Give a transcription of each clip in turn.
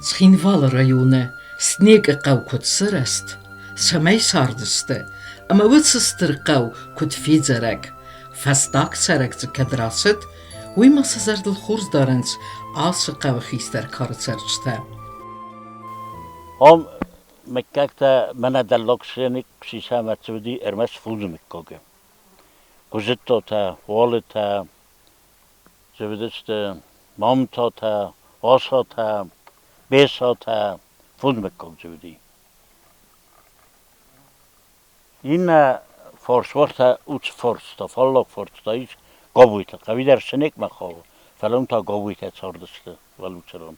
Țhinval rayone SNEKØ kut است سمای ساردسته اما وتسترقاو كنت في زرق فاستاك سرق كدراست ويما سزرد الخورز دارنس آسقا و خيستر كارتسرجتا هم مكاكتا منا دلوكسينيك سيسامة تودي ارمس فوزمك كوكي كوزيتو تا والتا زودست مامتا تا آسا تا بيسا تا فوزمك كوك زودي این فورس ورتا اوت فورس تا فالک فورس تا ایش گاویت قوی در سنک مخاو فلان تا گاویت ساردست ولوچران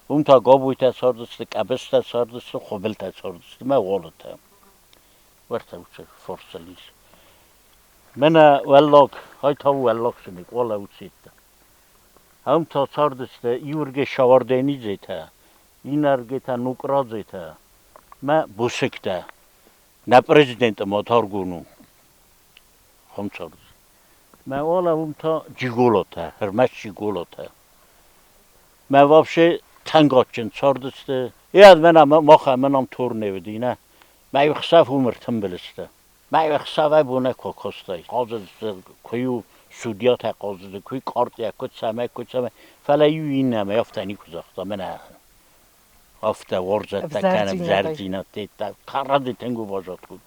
اون تا گاویت ساردست کبست ساردست خوبلت ساردست ما والتا ورتا اوت فورس لیس من ولک های تا ولک سنک والا اوتیت هم تا ساردست یورگ شواردنی زیتا این ارگتا نوکرا زیتا ما بوسکتا на президента моторгуну хомчор ما والا اون تا جیگولوته هرمش جیگولوته ما вообще تنگاچن ساردسته یاد منم تور نودی نه ما یخصاف عمر تنبلسته ما یخصاف بونه کوکسته قاضی کویو سودیات قاضی کوی کارت یا کت سمه فلا این نمی یافتنی کزاخته من افته ورزت کنم زرجینات دیتا کارادی تنگو باشد بود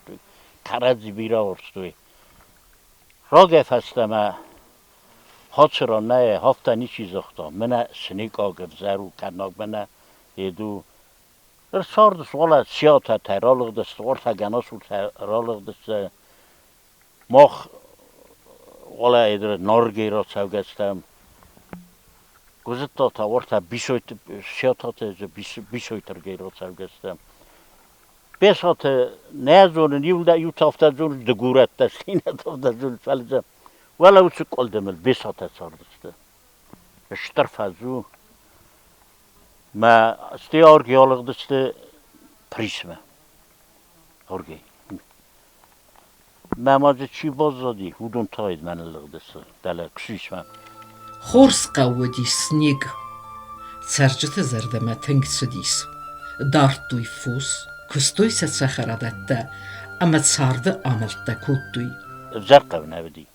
کارادی بیرا ورستوی راگه فستم هاتشرا نه هفته نیچی زختا من سنیک آگر زرو کناک من یدو ساردس والا سیاتا ترالق دست ورتا گناس و ترالق دست ماخ والا ایدر نارگی را سوگستم گذشته تا ورتا بیشویت سیاتا بیشویتر گیرا سوگستم بیشات نه زون نیول دا یوت هفته زون دگورت دست این هفته زون فلزم ولی اوچه کلدمل بیشات ساردسته اشتر فازو ما استی آرگی آلق دسته پریسمه آرگی ما ماجه چی باز دادی هودون تاید من لق دسته دل کشیشم خورس قودی SNEKØ سرجت زردمه تنگ سدیس دارت دوی فوس کستوی سخرادته اما سارده عملته کودوی زرقه نودی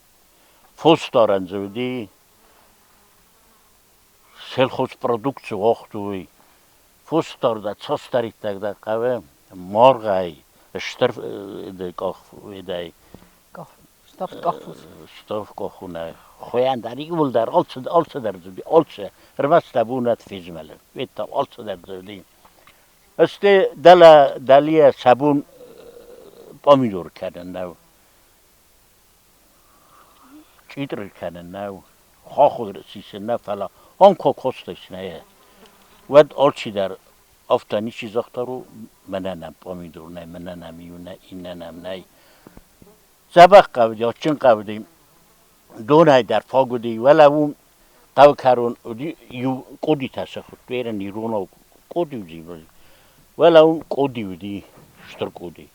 فوس دارن زودی سلخوش پرودکت وقتوی فوس دارده چاستری تگده قوه مارغای اشتر دی ستاف کافونه خویان داری ول در آلت در زودی آلت رمست بونت فیزمله ویتا آلت در زودی است دلی صابون پامیدور کردن نو چیتر کردن نو خود رسیسه نه فلا آن کو کستش نه ود آلچی در افتانی چیز اختارو مننم پامیدور نه مننم یو نه ایننم نه زبق قودی یا چن قودی دونه در فاگودی ولی اون قو کرون یو قدی تسخط بیرن نیرونا قدی وزی ولی اون قدی ودی شتر قدی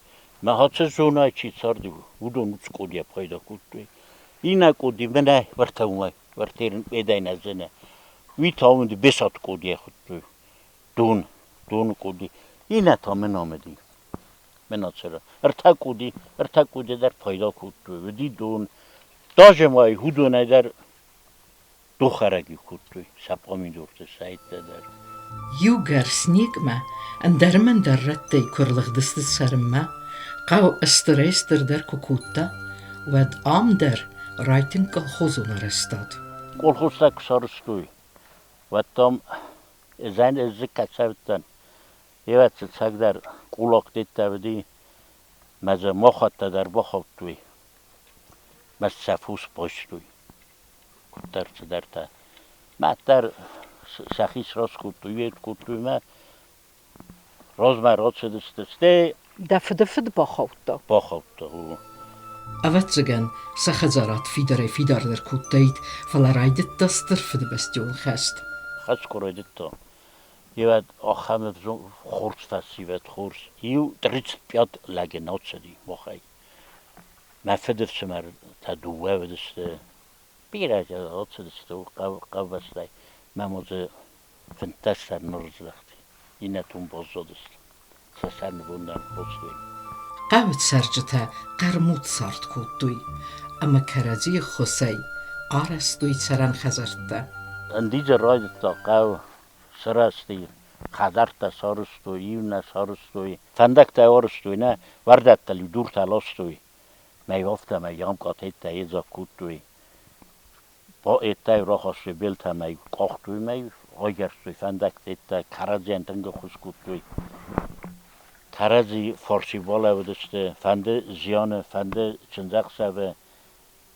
ما هاتش زونه چی سردی بودون اوچ قدی پیدا کردی این قدی منه ورتاومای ورتیرن بیدای نزنه وی تاوندی بسات قدی خود دون قدی این تا من آمدی من چرا ارتا کودی در پیدا کرد و دی دون داجمای هودونه در دو خرگی کرد سپامی دورت سعید در یوگر SNEKØ ان درمن در رتی کرلغ دست سرمه قو استرستر در کوکوتا ود آم در رایتن کلخوزون رستاد کلخوزتا کسارستوی و تام زن ازی کساوتن یوت سگ در قولاق دیتا بدی مزه مخاط در بخواب توی مز سفوس باش توی کتر در تا ما در سخیس راست کود توی ما راز ما راز شدسته دفد بخواب تا اوتزگن سخزارات فیدار در کودتایت فلا رایدت دستر فد بستیول خست خست کرایدت تا یواد آخامت خورس فسیوت خورس یو دریت بیاد لگه نات شدی مخای مفدر شمر تا دوه ودسته بیره که نات شدسته و قو بسته مموزه فنتش در نرز لختی اینتون بازدادست سسن بوندن خوستوی قاوت سرجته قرموت سارت کودوی اما کرزی خوسی آرستوی سرن خزرده اندیجه رایدت تا قاو سرستی خزرت سارستوی ایون سارستوی فندک تاورستوی نه وردت تلی دور تلاستوی میوفته میام قاطعت تایزا کودوی با ایتای را خواستوی بیلتا می قاختوی می آگرستوی فندک تایتا کرزی انتنگ خوش کودوی کرزی فارسی بالا ودسته فنده زیانه فنده چنزق سوه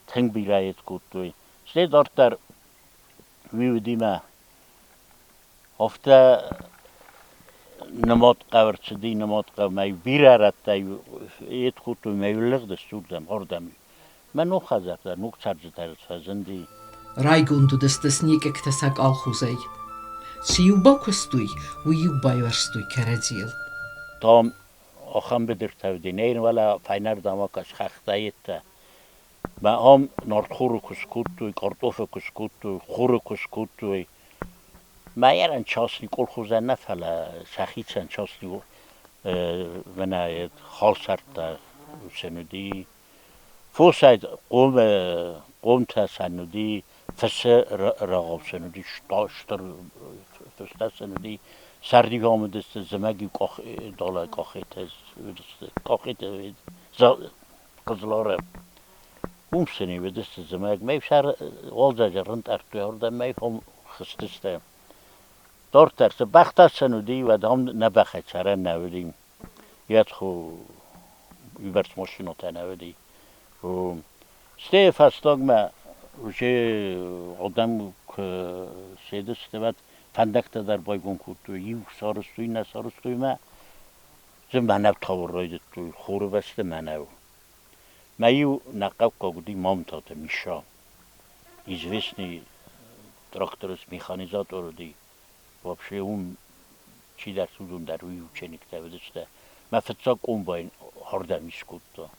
تنگ بیرایت کودوی سلی دارتر ویودیمه هفته نماد قبر چدی نماد قبر می بیرارت تای ایت کودوی میولغ دستوردم هردمی من نو خزر در نو چرج ترد فزندی رایگوندو دست سنیک اکتساق آلخوزی سیو با کستوی و یو بایورستوی کرزیل تام آخام بدر تودی نیر ولا فینر دماغش خختایت ما هم نارد خورو کسکوتوی کارتوف کسکوتوی خورو کسکوتوی ما یرن چاسنی کل خوزن نفلا سخیتن چاسنی من خال سرد سنودی فوساید قوم تا سنودی فس رقاب سنودی شتاشتر فستا سنودی سردی آمدست زمگی دالا کاخیت کاخیت قزلاره اون سنی بدست زمگ می شر والجا جرند ارتوی هرده می هم خستسته دارتر سه بخت سنودی و دام نبخه چره نودیم یاد خو یبرس ماشینو تا نودی و سته فستاگ ما وجه آدم که سیدسته بعد فندک در بایگون کودوی یو سارستوی نه سارستوی ما زم منو تاور رایدت توی خوره بسته منو ما یو نقب کاغدی مام تاته میشا известный тракторист механизатор دی вообще اون چی در سودون در روی چنیک تودسته ما فتسا комбайн هردمیش کود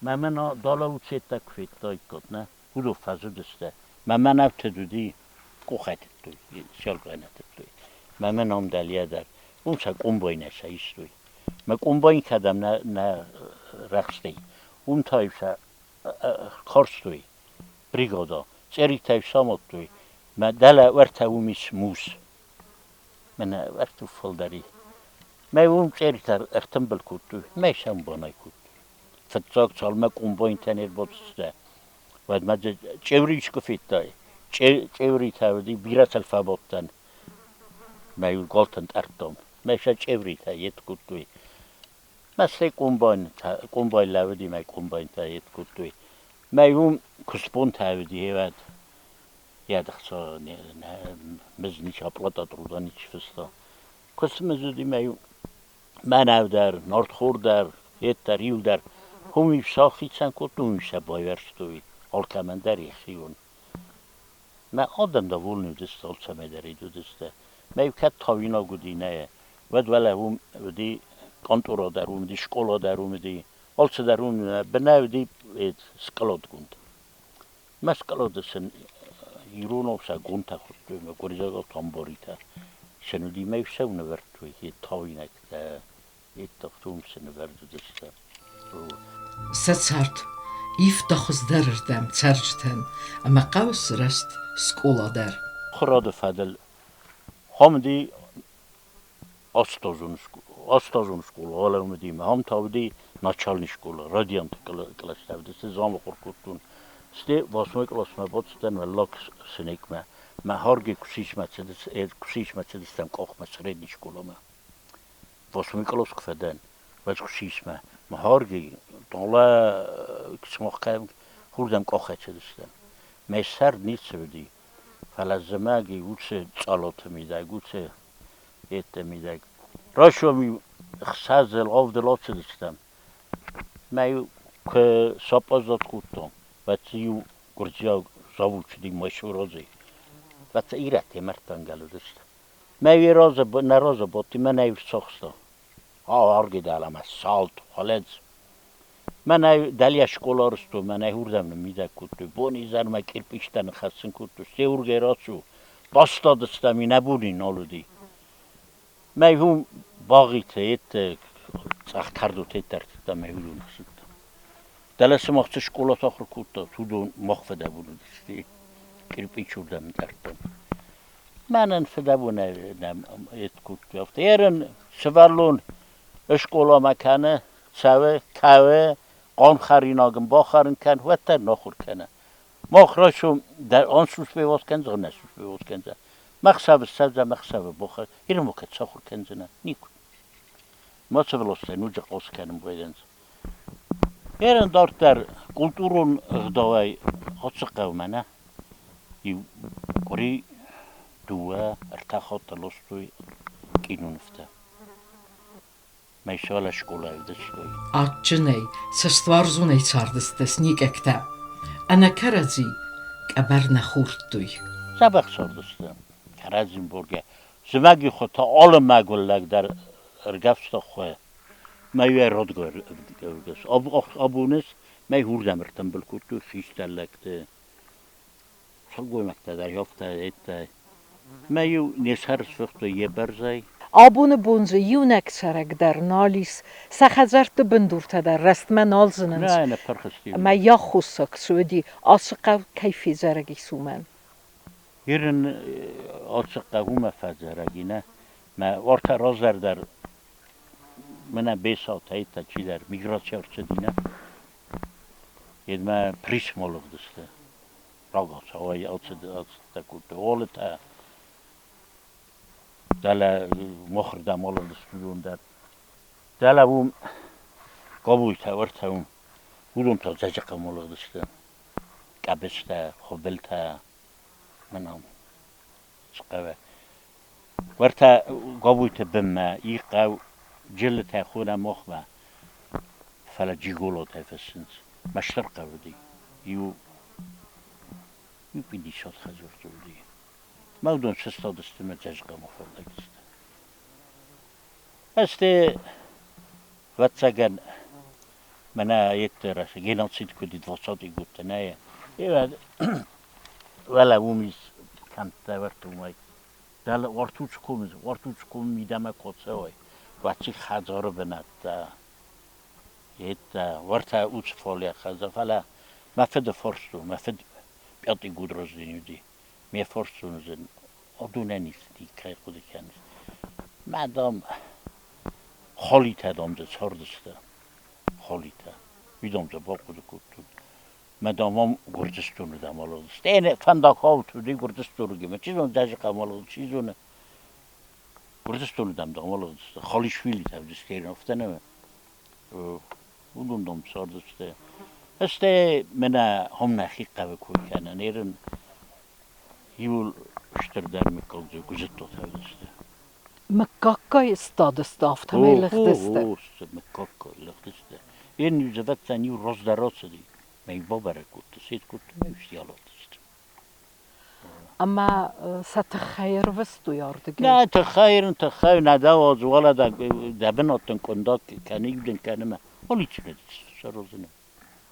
من دالا و چه تکفیت داید کد نه هودو فضو دسته من او تدودی کو خیتت توی سیال قینتت توی من هم دلیه در اون چه комбайنه شایست توی ما комбайн کدم نه رخصتی اون تایفه کارس توی بریگادا چری تایف سامت توی ما دل ورته اومیش موس من ورتو فلدری ما اون چری تر ارتنبل کود توی میشم بانای کود فتزاق چالما комбайн تنیر بودسته و ما چوریش کفیت دای چوری تاودی بیرت الفابوتن ما یو گالتن ارتم میشه چوری تایید کود توی مثل комбайн لودی ما комбайн تایید کود توی ما یوم کسبون تاودی هود یاد خسا مزنی چاپلاتا درودانی چی فستا کسم زودی ما یوم من او در نارد خور در هیت در یو در همی ساخی چند کود نمیشه بایورستوی آلکمن در یخیون ما آدم دا ولنو دست آلچمه داری دو دسته ما یو کت تاوینا گودی نه ود ولی هم ودی کانتورا در اومدی شکولا در اومدی آلچه در اومدی بناو دی سکلاد گوند ما سکلاد سن ایرون آفسا گوند تا خود توی ما گریزاگا تنباری تا شنودی ما یو سونه ورد توی یه تاوینک تا یه تافتون سنه ورد دسته ست سارت ایف داخز درردم چرجتن اما قوس رست سکولا در خراد فدل هم دی آستازون شکول حالا اومدیم هم تاودی ناچالنی شکول رادیانت کلاس تاودی سه زام خورکوتون سته واسمه کلاس ما بودستن و لاک سنیک ما هرگی کشیش مچدستم کاخ مسردی شکولا ما واسمه کلاس کفدن و کشیش ما هرگی دالا کسمخ کم خوردم کاخ چدستم ما سر نیست بودی فلزمه گی گوشه چالات میده گوشه ایت میده راشو می خسازل آف دلات دستم میو که سپاس داد کودم و تیو گرجا زاوچ دی مشورازی و تا ایرت مرتن گلو دست میو راز نراز باتی من ایو ساخستا هرگی دلم سالت خالد من ایو دلی شکولارستو من ایو هردم نمیده کودو بونی زن ما کرپیشتن خسن کودو سیورگی راسو باستا دستمی نبودی نالودی هم باقی تیت ساختار دو تیت ترتیب می‌هودون است. دلش ماست شکل آخر کوتا تو دون مخفده بود دیستی. کریپی چودم کردم. من انفده بونه نم ایت کوت بیافته. ایران سوالون اشکولا مکنه سوه کوه قان خریناگم با خرین کن و تر نخور کنه. مخرجشون در آن سوس بیوز کنه نه سوس بیوز کنه. مخسب سبز مخسب بخور. ایران موقع سخور کنه نه نیکو. ما سوالوسته نوچه قاس کنم بایدن. ایران دارد در کلتورون داوی خودسقه نه. یو کری دوه ارتخاط تلوستوی کینونفته. میشال شکلای دستگاهی. Atçınay, sestvarzunay çardıstes nikekte. Ana karazi, kabarna xurtduy. سبق سردسته. کرازیم برگه. زمگی خود تا آل مگولگ در ارگفت خواه. میوه رد گرگس. آبونس می هردم ارتم بلکوتو فیش دلکته. سلگوی مکته در یافته ایته. میو نیسهرس وقت یه برزای. آبون بونزه یونک سرک در نالیس سخزرت بندورت در رستمن آلزننز نه پرخستی. ما یا خوصک سودی آسقا کیفی زرگی سومن. ایران آسقه هم فزرگی نه. ما وقت رازر در من بیسات ایتا چی در میگراسیار چه دینه. ید ما پریس مالک دسته. راگاس هوای آسده کود. اولتا دل مخرد مالک دستون در دل هم قبوی تا ورت هم بودم تا زجق مالک دسته. کبسته خبلته منام سقوه ورت قبوی تا بمه ای قو جل تا خونه مخمه فلا جیگولو تا فسنس مشتر قودی یو بیدی شاد خزور جودی مودون سستا دستم زجق مفرده دسته استه واتساگن منه ایت راست گینال سید کدید واساتی گفته نه ایوه ولا ومیز کانت ورتو مای دل وارتوچ کوم میدم کوچه وای وقتی خزار بنات ایت ورتا اوچ فالیا خزا فلا مفد فرستو مفد بیاتی گود روزینیدی می فرستو نزن آدونه نیستی که خودی کنی مادام خالیت دام ز چردسته خالیت میدم ز با خود کوتون مادام گردستون دام آلودست این فندق ها تو دی گردستون گیم چیزون داشت کاملا چیزونه گردستون دام آلودست خالیش ویلی تابدست کردن افتنه اون دام چردسته استه من هم نخیق قوی کوی کنن ایران یول اشتردار میکل جو گزیت تو تابدسته مکاکای استادست آفت همه لخدسته. مکاکای لخدسته این یوزفت تنیو روز دراسته دی می بابره کوت سید کوت میشیالاتست اما ستخیر وستو یاردگی. نه تخیر نداوز ولا دبناتن کنداک کنی بدن کنم ولی چی ندیست سرازنه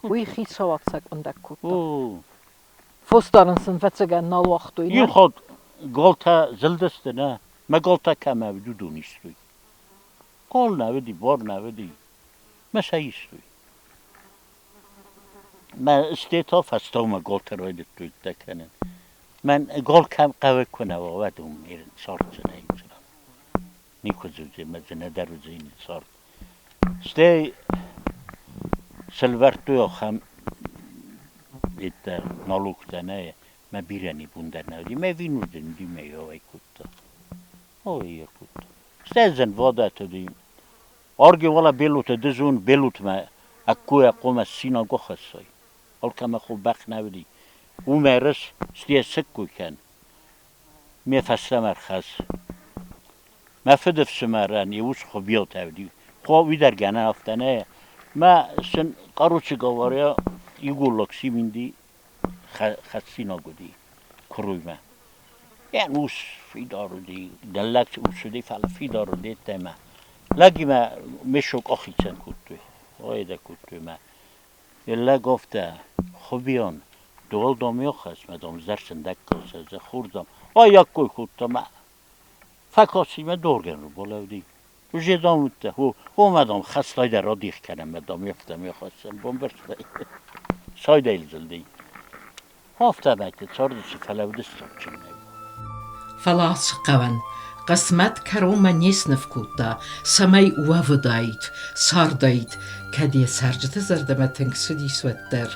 وی خی سوات سگ اندک کوتا. فستانن سن فتسگن نال وقتوی نه. این خود گالتا زلدسته نه ما گالتا کمه بدو دونیستوی گال نودی بار نودی ما سایستوی ما استیتا فستاو ما گالتا رایدت توی دکنن من گال کم قوی کنه و ودوم میرن سارت زنه اینجا نیکو زوزی مزنه در وزینی سارت ستی سلورتو یا خم ایتا نالوکتا نه ما بیرانی بوندر نودی ما وینودن دی می هوای کتا هوای کتا ستی زن واده تا دی آرگی والا بیلوت دزون بیلوت ما اکوی اقوم سینا گو خستای حال کم خوب بخ نودی او مرس ستی سکو کن می فسته مرخص ما فدف سمرن یوش خوبیات هودی خوابی در گنه افتنه ما سن قروچی گواریا یگولکسی میندی خسینا گودی کروی ما یعنی اوش فیدارو دی دلکت اوشدی فعلا فیدارو دی تما لگی ما میشوک آخی چند کتوی آیده کتوی ما یلا گفته خوبیان دول دامیو خست مدام زرشن دکل سزه خوردم یک کوی کتا ما فکاسی من دورگن رو بالا دی و جدام بوده هو مدام خستای در را دیخ کنم مدام یفتم یا خواستم بام برسه سایده ایلزل دی هفته بیته چاردسی فلو دستم چیم نگو فلاس قوان قسمت کروما نیسنف کوتا سمای وافدایت ساردایت کدی سرجت زردمه تنگسودی سوتر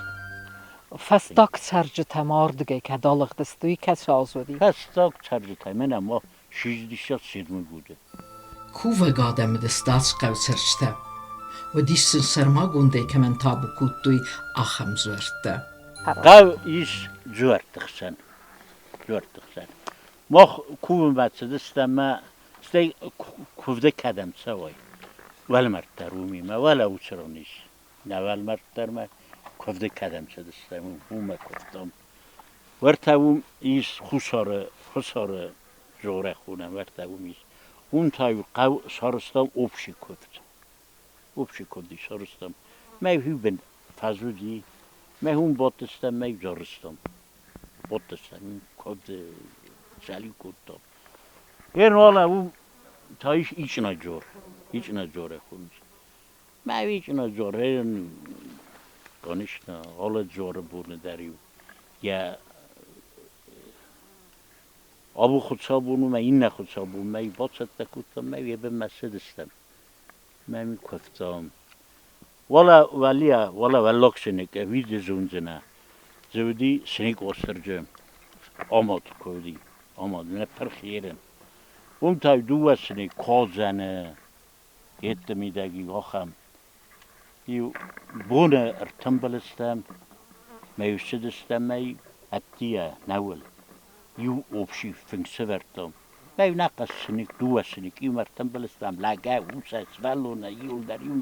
فستاک سرج تماردگه که دالغ دستوی کس آزودی فستاک سرجتای من اما 16 بوده کوه گادم دستاس قو سرجته و دیسن سرما گونده که من تابو کوتوی آخم زورده قو ایش جورتخسن ما کوه بچه دستم ما ستی کوفده کدم سوای ول مرد رومی ما ولا اوچرانیش نه ول مرد ما کوفده کدم چه دستم اون کفتم ورتاوم ایش خساره جوره خونم ورتاوم ایش اون تایو قو سارستم اوبشی کفتی سارستم ما هیو بن فزودی ما هم باتستم ما جارستم باتستم کفته جلی کفتم یه نوالا اون تایش ایچ نجوره خونش ما هیچ نجوره دانشنا حالا جوره بونه دریو یا آبو خود صابونو ما این نخود صابون ما ای بات ست کفتم ما یه به مسجد استم ما می کفتم والا ولاک سنک وید زونزنه زودی سنک آسرجم آماد کودی آماد نه پرخیرن اون تای دو سنک کازنه یت میدگی آخم یو بونه ارتنبل استم ما یوشد استم ما ابتیه نول یو اوبشی فنگسه وردم ما یو نقص سنک دو سنک یو مرتنبل استم لگه اون سسولونه یول در یو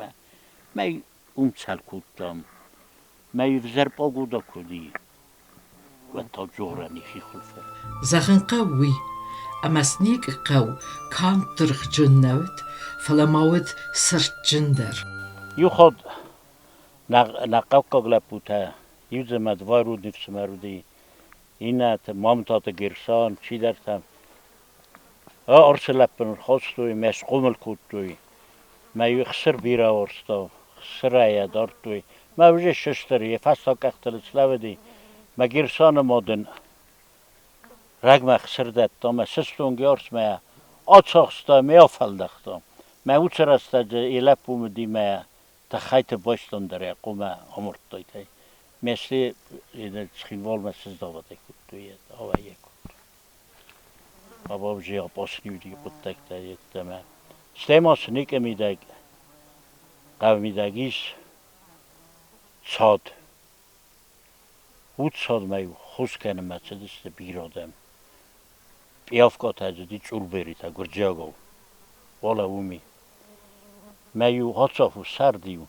ما یو اون سل کودم ما یو زرب آگودا کودی و تا جوره نیخی خلفه زغن قوي أما سنيك قو كان ترخ جنوت فلا موت سرت جندر یو خود نقاو کاغلا بوده یو زمد وارود نفس مرودی اینه مامتات گرسان چی درتم ارسلپن خواستوی مسقومل کودتوی ما یو خسر بیرا ورستو خسر ایه دارتوی ما وجه ششتری فستاک اختل سلاو دی ما گرسان مادن رگم خسر دادم ما سستون گیارس ما آچاقستا ما آفلدختم ما اوچر استا جه ایلپ اومدی ما تخیط باشتن داره قوم آمرد دایده مثل خیوال مسیز داوده کود توی آوه کود بابا بجه آباسنیو دیگه بود دکته یکته ما سلیم آسنیک میدگ قو میدگیش ساد بود ساد میو خوش کنم مسیدست بیرادم بیافکات هجدی چول بری تا گرجا گو والا اومی میو هاتسافو سردیو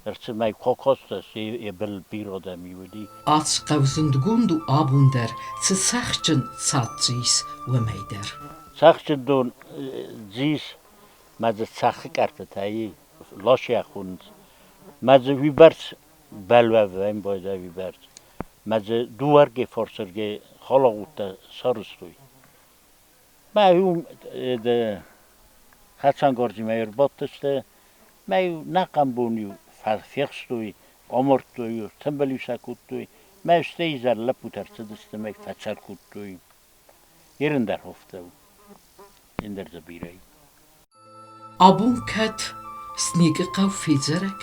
درسته میو کاکاست است یه بل بیرادمی ودی آتس قوزندگوند و آبوندر چه سخچن ساتزیس و میدر سخت دون زیس مزه سخت کرده تایی لاشی خوند مزه ویبرس بلوه ویم بایده ویبرس مزه دوارگه فرسرگه خالا گوته سارستوی ما هم ده خدسان گارجی مایر باتسته ما نقم بونیو فیخستوی آمرتوی تنبلیو سکوتوی ما استهی زر لپوتر چدسته ما فچر کودتوی یرن در هفته این در زبیره آبون کت سنیک قو فیزرک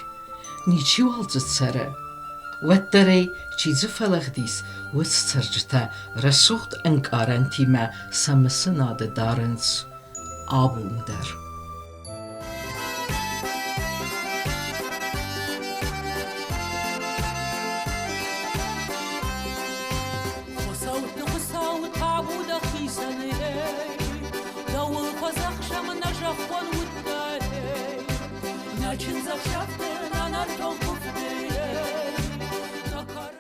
نیچی والزت سره و داره چیز فلخ دیس و سرجتا رسوخت انکارنتی ما سمسناد دارنس آبون در Начинзах шахты на нарком